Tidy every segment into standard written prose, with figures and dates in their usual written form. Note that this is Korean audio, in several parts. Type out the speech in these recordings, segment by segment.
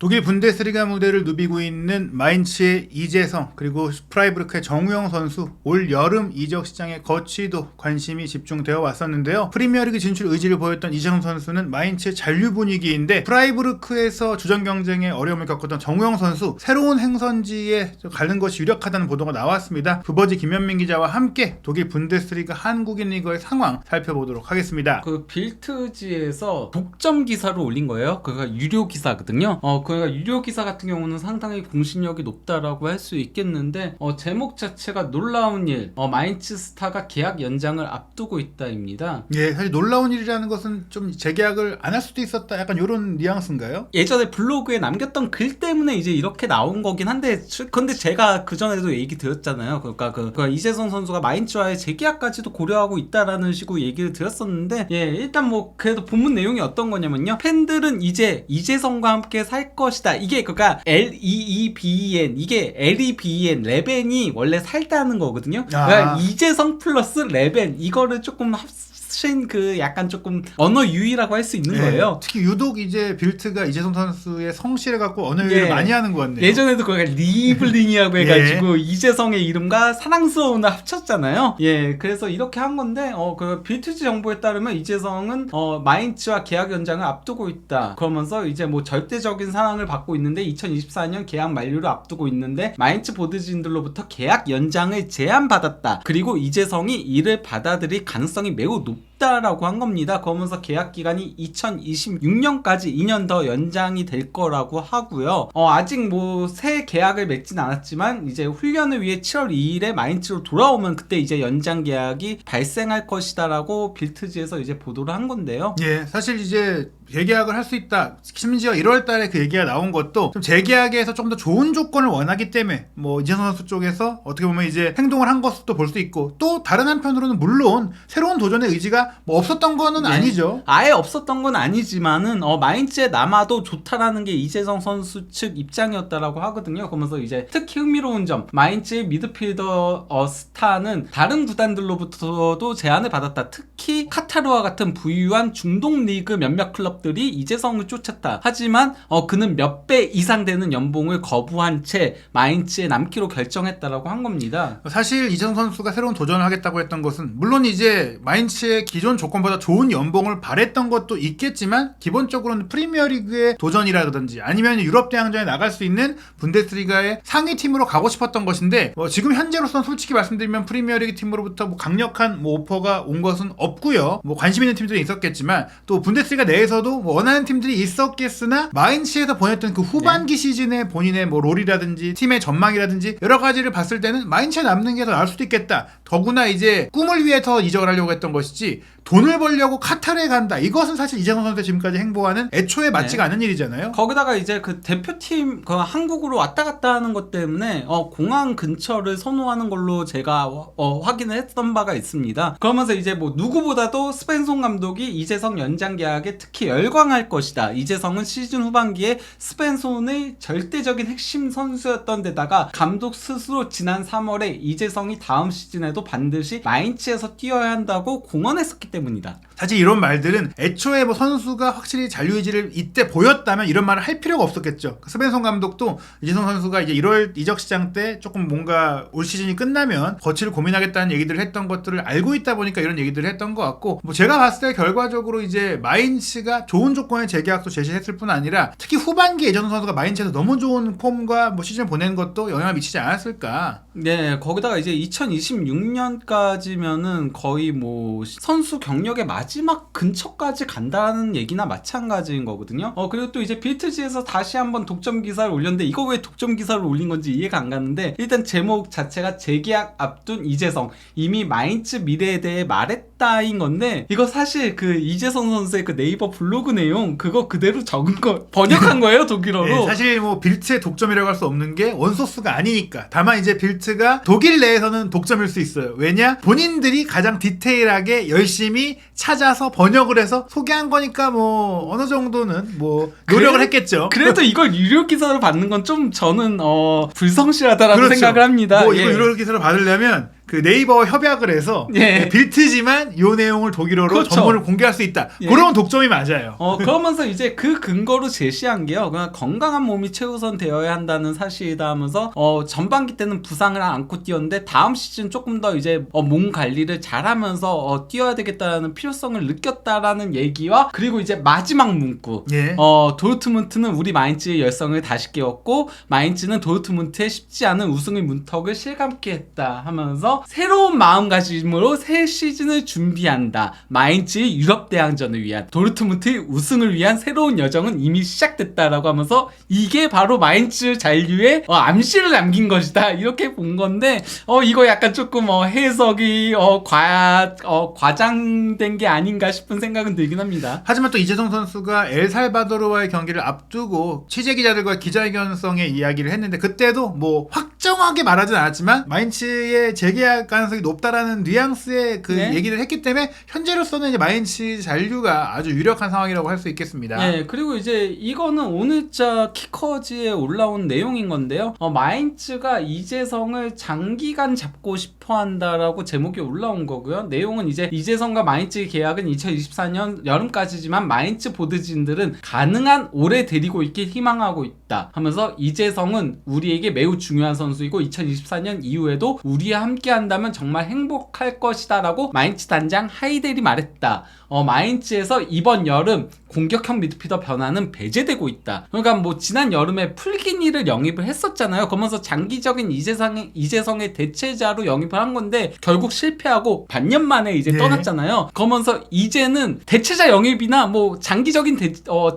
독일 분데스리가 무대를 누비고 있는 마인츠의 이재성 그리고 프라이부르크의 정우영 선수 올 여름 이적 시장의 거취도 관심이 집중되어 왔었는데요. 프리미어리그 진출 의지를 보였던 이재성 선수는 마인츠의 잔류 분위기인데 프라이부르크에서 주전 경쟁에 어려움을 겪었던 정우영 선수 새로운 행선지에 가는 것이 유력하다는 보도가 나왔습니다. 부버지 김현민 기자와 함께 독일 분데스리가 한국인 리그의 상황 살펴보도록 하겠습니다. 그 빌트지에서 독점 기사를 올린 거예요. 그가 유료 기사거든요. 그러니까 유료 기사 같은 경우는 상당히 공신력이 높다라고 할 수 있겠는데 제목 자체가 놀라운 일. 마인츠 스타가 계약 연장을 앞두고 있다입니다. 예, 사실 놀라운 일이라는 것은 좀 재계약을 안 할 수도 있었다. 약간 이런 뉘앙스인가요? 예전에 블로그에 남겼던 글 때문에 이제 이렇게 나온 거긴 한데, 근데 제가 그 전에도 얘기 드렸잖아요. 그러니까 이재성 선수가 마인츠와의 재계약까지도 고려하고 있다라는 식으로 얘기를 드렸었는데, 예, 일단 뭐 그래도 본문 내용이 어떤 거냐면요. 팬들은 이제 이재성과 함께 살 것이다. 이게 그러니까 LEEBEN, 이게 LEBEN 레벤이 원래 살다는 거거든요. 그러니까 이재성 플러스 레벤, 이거를 조금 합친 그 약간 조금 언어 유희라고 할 수 있는 거예요. 특히 유독 이제 빌트가 이재성 선수의 성실해 갖고 언어 유희를 많이 하는 것 같네요. 예전에도 그가 리블링이라고 해가지고 이재성의 이름과 사랑스러운을 합쳤잖아요. 예, 그래서 이렇게 한 건데 그 빌트지 정보에 따르면 이재성은 마인츠와 계약 연장을 앞두고 있다. 그러면서 이제 뭐 절대적인 사랑을 받고 있는데 2024년 계약 만료를 앞두고 있는데 마인츠 보드진들로부터 계약 연장을 제안받았다. 그리고 이재성이 이를 받아들일 가능성이 매우 높다라고 한 겁니다. 그러면서 계약 기간이 2026년까지 2년 더 연장이 될 거라고 하고요. 아직 뭐 새 계약을 맺진 않았지만 이제 훈련을 위해 7월 2일에 마인츠로 돌아오면 그때 이제 연장 계약이 발생할 것이다라고 빌트지에서 이제 보도를 한 건데요. 예, 사실 이제 재계약을 할 수 있다. 심지어 1월 달에 그 얘기가 나온 것도 좀 재계약에서 좀 더 좋은 조건을 원하기 때문에 뭐 이재성 선수 쪽에서 어떻게 보면 이제 행동을 한 것도 볼 수 있고, 또 다른 한편으로는 물론 새로운 도전의 의지가 뭐 없었던 거는 아니죠. 아예 없었던 건 아니지만은 마인츠에 남아도 좋다라는 게 이재성 선수 측 입장이었다라고 하거든요. 그러면서 이제 특히 흥미로운 점, 마인츠의 미드필더 스타는 다른 구단들로부터도 제안을 받았다. 특히 카타르와 같은 부유한 중동 리그 몇몇 클럽들이 이재성을 쫓았다. 하지만 그는 몇 배 이상 되는 연봉을 거부한 채 마인츠에 남기로 결정했다라고 한 겁니다. 사실 이재성 선수가 새로운 도전을 하겠다고 했던 것은 물론 이제 마인츠의 기존 조건보다 좋은 연봉을 바랬던 것도 있겠지만, 기본적으로는 프리미어리그의 도전이라든지 아니면 유럽 대항전에 나갈 수 있는 분데스리가의 상위 팀으로 가고 싶었던 것인데, 지금 현재로서는 솔직히 말씀드리면 프리미어리그 팀으로부터 뭐 강력한 뭐 오퍼가 온 것은 없고요. 뭐 관심 있는 팀들이 있었겠지만 또 분데스리가 내에서도 뭐 원하는 팀들이 있었겠으나, 마인츠에서 보냈던 그 후반기 시즌의 본인의 뭐 롤이라든지 팀의 전망이라든지 여러 가지를 봤을 때는 마인츠에 남는 게 더 나을 수도 있겠다. 더구나 이제 꿈을 위해서 이적을 하려고 했던 것이지 돈을 벌려고 카타르에 간다. 이것은 사실 이재성 선수가 지금까지 행보하는 애초에 맞지가 않은 일이잖아요. 거기다가 이제 그 대표팀 한국으로 왔다 갔다 하는 것 때문에 공항 근처를 선호하는 걸로 제가 확인을 했던 바가 있습니다. 그러면서 이제 뭐 누구보다도 스펜손 감독이 이재성 연장 계약에 특히 열광할 것이다. 이재성은 시즌 후반기에 스펜손의 절대적인 핵심 선수였던 데다가 감독 스스로 지난 3월에 이재성이 다음 시즌에도 반드시 마인츠에서 뛰어야 한다고 공언했었기 때문이다. 사실 이런 말들은 애초에 뭐 선수가 확실히 잔류의지를 이때 보였다면 이런 말을 할 필요가 없었겠죠. 스벤손 감독도 이재성 선수가 이제 1월 이적 시장 때 조금 뭔가 올 시즌이 끝나면 거취를 고민하겠다는 얘기들을 했던 것들을 알고 있다 보니까 이런 얘기들을 했던 것 같고, 뭐 제가 봤을 때 결과적으로 이제 마인츠가 좋은 조건의 재계약도 제시했을 뿐 아니라 특히 후반기에 이재성 선수가 마인츠에서 너무 좋은 폼과 뭐 시즌을 보낸 것도 영향을 미치지 않았을까. 네, 거기다가 이제 2026년까지면은 거의 뭐 선수 경력의 마지막 근처까지 간다는 얘기나 마찬가지인 거거든요. 그리고 또 이제 빌트지에서 다시 한번 독점 기사를 올렸는데, 이거 왜 독점 기사를 올린 건지 이해가 안 가는데, 일단 제목 자체가 재계약 앞둔 이재성, 이미 마인츠 미래에 대해 말했다인 건데, 이거 사실 그 이재성 선수의 그 네이버 블로그 내용 그거 그대로 적은 거 번역한 거예요, 독일어로. 네, 사실 뭐 빌트의 독점이라고 할 수 없는 게 원소스가 아니니까. 다만 이제 빌트가 독일 내에서는 독점일 수 있어요. 왜냐? 본인들이 가장 디테일하게 열심히 찾아서 번역을 해서 소개한 거니까 뭐 어느 정도는 뭐 노력을 했겠죠. 그래도 이걸 유료 기사로 받는 건 좀 저는 불성실하다라고 그렇죠. 생각을 합니다. 뭐 이거 유료 기사로 받으려면 그 네이버와 협약을 해서 예. 빌트지만 이 내용을 독일어로 그렇죠. 정보를 공개할 수 있다. 예. 그런 독점이 맞아요. 그러면서 이제 그 근거로 제시한 게요. 그냥 건강한 몸이 최우선 되어야 한다는 사실이다 하면서 전반기 때는 부상을 안고 뛰었는데 다음 시즌 조금 더 이제 몸 관리를 잘하면서 뛰어야 되겠다라는 필요성을 느꼈다라는 얘기와 그리고 이제 마지막 문구. 예. 도르트문트는 우리 마인츠의 열성을 다시 깨웠고 마인츠는 도르트문트의 쉽지 않은 우승의 문턱을 실감케 했다 하면서 새로운 마음가짐으로 새 시즌을 준비한다. 마인츠의 유럽 대항전을 위한 도르트문트의 우승을 위한 새로운 여정은 이미 시작됐다라고 하면서 이게 바로 마인츠 잔류의 암시를 남긴 것이다. 이렇게 본 건데 이거 약간 조금 해석이 과장된 게 아닌가 싶은 생각은 들긴 합니다. 하지만 또 이재성 선수가 엘살바도르와의 경기를 앞두고 취재 기자들과 기자회견성의 이야기를 했는데 그때도 뭐 확정하게 말하진 않았지만 마인츠의 재계약 가능성이 높다라는 뉘앙스의 그 네. 얘기를 했기 때문에 현재로서는 이제 마인츠 잔류가 아주 유력한 상황이라고 할 수 있겠습니다. 네, 그리고 이제 이거는 오늘자 키커즈에 올라온 내용인 건데요. 마인츠가 이재성을 장기간 잡고 싶어 한다라고 제목이 올라온 거고요. 내용은 이제 이재성과 마인츠의 계약은 2024년 여름까지지만 마인츠 보드진들은 가능한 오래 데리고 있길 희망하고 있다 하면서 이재성은 우리에게 매우 중요한 선수이고 2024년 이후에도 우리와 함께 한다면 정말 행복할 것이다 라고 마인츠 단장 하이델이 말했다. 마인츠에서 이번 여름 공격형 미드필더 변화는 배제되고 있다. 그러니까 뭐 지난 여름에 풀기니를 영입을 했었잖아요. 그러면서 장기적인 이재성의 대체자로 영입을 한 건데 결국 실패하고 반년 만에 이제 네. 떠났잖아요. 그러면서 이제는 대체자 영입이나 뭐 장기적인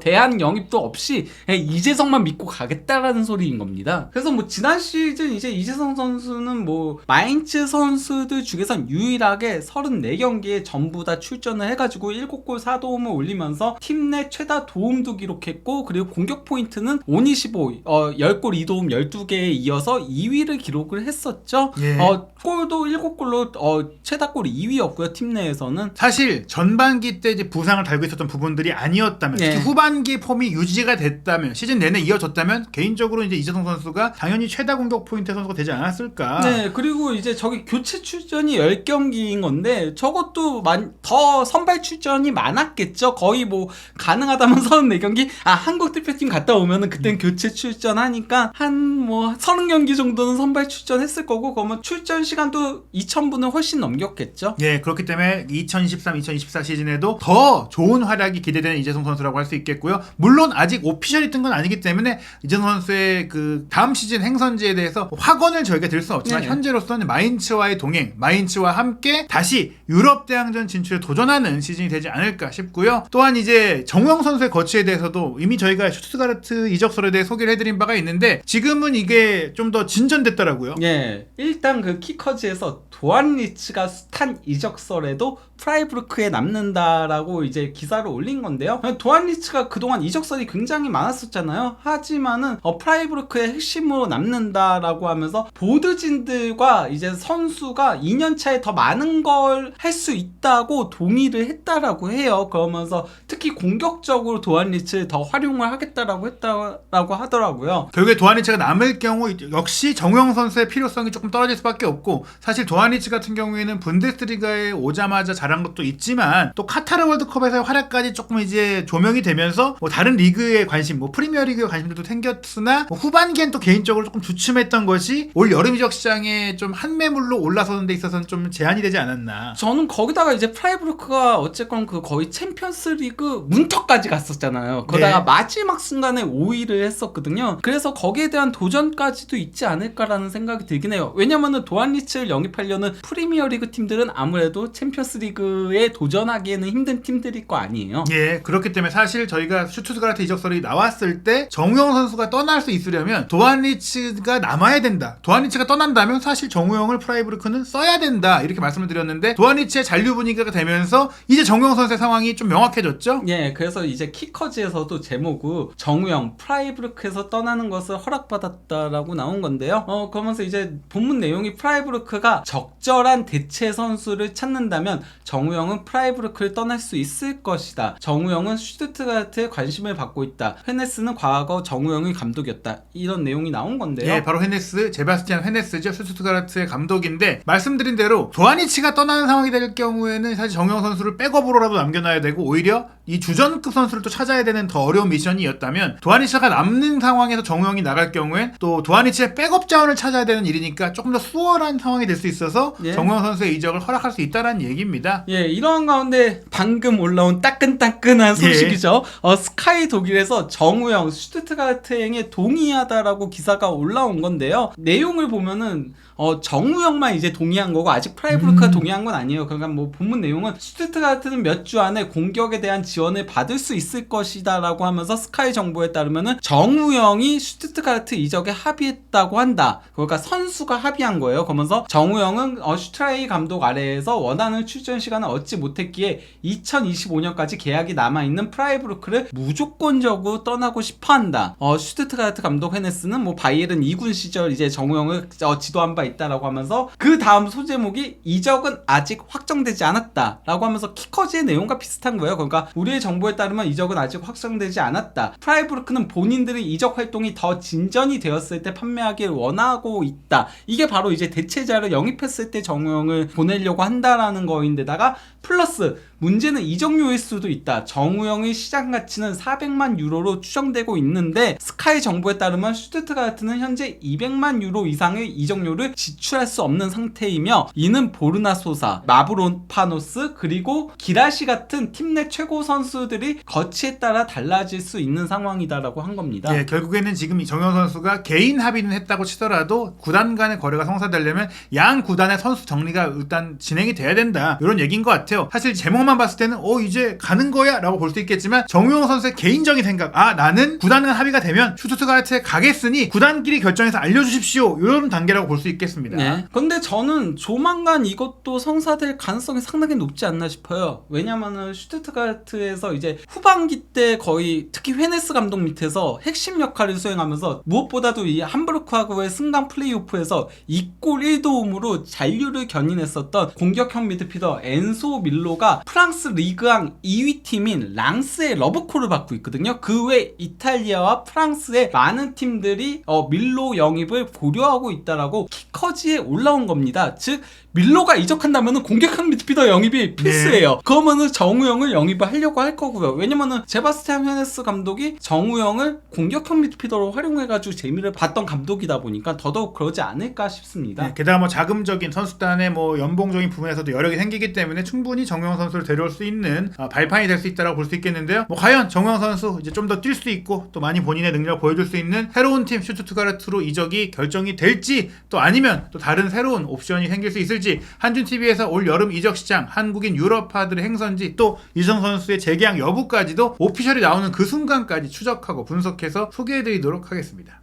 대안 영입도 없이 이재성만 믿고 가겠다라는 소리인 겁니다. 그래서 뭐 지난 시즌 이제 이재성 선수는 뭐 마인츠 선수들 중에선 유일하게 34경기에 전부 다 출전을 해가지고 7골 4도움을 올리면서 팀 내 최다 도움도 기록했고 그리고 공격 포인트는 5-25 10골 2도움 12개에 이어서 2위를 기록을 했었죠. 예. 골도 7골로 최다 골 2위였고요. 팀 내에서는. 사실 전반기 때 이제 부상을 달고 있었던 부분들이 아니었다면 특히 예. 후반기 폼이 유지가 됐다면 시즌 내내 이어졌다면 개인적으로 이제 이재성 선수가 당연히 최다 공격 포인트 선수가 되지 않았을까. 네, 그리고 이제 저기 교체 출전이 10경기인 건데 저것도 더 선발 출전이 많았겠죠. 거의 뭐 가능하다면 34경기 한국 대표팀 갔다 오면은 그땐 교체 출전하니까 한 뭐 30경기 정도는 선발 출전했을 거고 그러면 출전 시간도 2000분을 훨씬 넘겼겠죠. 예, 그렇기 때문에 2023-2024 시즌에도 더 좋은 활약이 기대되는 이재성 선수라고 할 수 있겠고요. 물론 아직 오피셜이 뜬 건 아니기 때문에 이재성 선수의 그 다음 시즌 행선지에 대해서 확언을 저희가 드릴 수는 없지만 네. 현재로서는 마인츠와의 동행, 마인츠와 함께 다시 유럽 대항전 진출에 도전하는 시즌이 되지 않을까 싶고요. 또한 이제 정우영 선수의 거취에 대해서도 이미 저희가 슈투트가르트 이적설에 대해 소개를 해드린 바가 있는데 지금은 이게 좀 더 진전됐더라고요. 예, 일단 그 키커즈에서 도안리츠가 숱한 이적설에도 프라이부르크에 남는다라고 이제 기사를 올린 건데요. 도안리츠가 그동안 이적설이 굉장히 많았었잖아요. 하지만은 프라이부르크의 핵심으로 남는다라고 하면서 보드진들과 이제 선수가 2년 차에 더 많은 걸 할 수 있다고 동의를 했다라고 해요. 그러면서 특히 공격적으로 도안리츠를 더 활용을 하겠다라고 했다라고 하더라고요. 결국에 도안리츠가 남을 경우 역시 정우영 선수의 필요성이 조금 떨어질 수밖에 없고 사실 도안리츠 같은 경우에는 분데스리가에 오자마자 잘한 것도 있지만 또 카타르 월드컵에서의 활약까지 조금 이제 조명이 되면서 뭐 다른 리그의 관심, 뭐 프리미어 리그의 관심도 생겼으나 뭐 후반기엔 또 개인적으로 조금 주춤했던 것이 올 여름 이적 시장에 좀 한매물로 올라서는 데 있어서는 좀 제한이 되지 않았나. 저는 거기다가 이제 프라이부르크가 어쨌건 그 거의 챔피언스 리그 문턱까지 갔었잖아요. 거기다가 네. 마지막 순간에 5위를 했었거든요. 그래서 거기에 대한 도전까지도 있지 않을까라는 생각이 들긴 해요. 왜냐면은 도안리츠를 영입하려는 프리미어 리그 팀들은 아무래도 챔피언스 리그에 도전하기에는 힘든 팀들일 거 아니에요. 예, 그렇기 때문에 사실 저희가 슈투트가르트 이적설이 나왔을 때 정우영 선수가 떠날 수 있으려면 도안리츠가 남아야 된다. 도안리츠가 떠난다면 사실 정우영을 프라이부르크는 써야 된다. 이렇게 말씀을 드렸는데 도안리츠의 잔류 분위기가 되면서 이제 정우영 선수의 상황이 좀 명확해졌죠? 예, 예, 그래서 이제 키커즈에서도 제목이 정우영 프라이부르크에서 떠나는 것을 허락받았다라고 나온 건데요. 그러면서 이제 본문 내용이 프라이부르크가 적절한 대체 선수를 찾는다면 정우영은 프라이부르크를 떠날 수 있을 것이다. 정우영은 슈투트가르트에 관심을 받고 있다. 헤네스는 과거 정우영의 감독이었다. 이런 내용이 나온 건데요. 예, 바로 헤네스, 제바스티안 헤네스죠. 슈투트가르트의 감독인데 말씀드린 대로 도하니치가 떠나는 상황이 될 경우에는 사실 정우영 선수를 백업으로라도 남겨놔야 되고 오히려 이 주전급 선수를 또 찾아야 되는 더 어려운 미션이었다면 도하니치가 남는 상황에서 정우영이 나갈 경우엔 또 도하니치의 백업 자원을 찾아야 되는 일이니까 조금 더 수월한 상황이 될 수 있어서 예. 정우영 선수의 이적을 허락할 수 있다는 얘기입니다. 예, 이러한 가운데 방금 올라온 따끈따끈한 소식이죠. 스카이 독일에서 정우영 슈투트가르트행에 동의하다라고 기사가 올라온 건데요. 내용을 보면은 정우영만 이제 동의한 거고 아직 프라이부르크가 동의한 건 아니에요. 그러니까 뭐 본문 내용은 슈투트가르트는 몇 주 안에 공격에 대한 지원을 받을 수 있을 것이다라고 하면서 스카이 정보에 따르면은 정우영이 슈투트가르트 이적에 합의했다고 한다. 그러니까 선수가 합의한 거예요. 그러면서 정우영은 슈트라이 감독 아래에서 원하는 출전 시간을 얻지 못했기에 2025년까지 계약이 남아있는 프라이부르크를 무조건적으로 떠나고 싶어한다. 슈투트가르트 감독 헤네스는 뭐 바이에른 2군 시절 이제 정우영을 지도한 바 있다라고 하면서 그 다음 소제목이 이적은 아직 확정되지 않았다라고 하면서 키커즈의 내용과 비슷한 거예요. 그러니까 우리의 정보에 따르면 이적은 아직 확정되지 않았다. 프라이부르크는 본인들의 이적 활동이 더 진전이 되었을 때 판매하길 원하고 있다. 이게 바로 이제 대체자를 영입했을 때 정우영을 보내려고 한다라는 거인데다가 플러스 문제는 이적료일 수도 있다. 정우영의 시장 가치는 400만 유로로 추정되고 있는데 스카이 정보에 따르면 슈투트가르트는 현재 200만 유로 이상의 이적료를 지출할 수 없는 상태이며 이는 보르나 소사, 마브로파노스 그리고 기라시 같은 팀 내 최고 선수들이 거치에 따라 달라질 수 있는 상황이다라고 한 겁니다. 예, 결국에는 지금 정우영 선수가 개인 합의는 했다고 치더라도 구단 간의 거래가 성사되려면 양 구단의 선수 정리가 일단 진행이 돼야 된다. 이런 얘기인 것 같아요. 사실 제목만 봤을 때는 이제 가는 거야 라고 볼 수 있겠지만 정우영 선수의 개인적인 생각, 나는 구단 간 합의가 되면 슈투트가르트에 가겠으니 구단끼리 결정해서 알려주십시오. 이런 단계라고 볼 수 있겠습니다. 네. 근데 저는 조만간 이것도 성사될 가능성이 상당히 높지 않나 싶어요. 왜냐면은 슈투트가르트에서 이제 후반기 때 거의 특히 헤네스 감독 밑에서 핵심 역할을 수행하면서 무엇보다도 이 함부르크하고의 승강 플레이오프에서 2골 1도움으로 잔류를 견인했었던 공격형 미드필더 엔소 밀로가 프랑스 리그왕 2위 팀인 랑스의 러브콜을 받고 있거든요. 그 외 이탈리아와 프랑스의 많은 팀들이 밀로 영입을 고려하고 있다라고 키커즈에 올라온 겁니다. 즉 밀로가 이적한다면은 공격형 미드필더 영입이 필수예요. 네. 그러면은 정우영을 영입을 하려고 할 거고요. 왜냐면은 제바스티안 헤네스 감독이 정우영을 공격형 미드필더로 활용해가지고 재미를 봤던 감독이다 보니까 더더욱 그러지 않을까 싶습니다. 네, 게다가 뭐 자금적인 선수단의 뭐 연봉적인 부분에서도 여력이 생기기 때문에 충분히 정우영 선수를 데려올 수 있는 발판이 될 수 있다고 볼 수 있겠는데요. 뭐 과연 정우영 선수 이제 좀 더 뛸 수 있고 또 많이 본인의 능력을 보여줄 수 있는 새로운 팀 슈투트가르트로 이적이 결정이 될지 또 아니면 또 다른 새로운 옵션이 생길 수 있을지 한준TV에서 올 여름 이적 시장 한국인 유럽파들의 행선지 또 이정 선수의 재계약 여부까지도 오피셜이 나오는 그 순간까지 추적하고 분석해서 소개해드리도록 하겠습니다.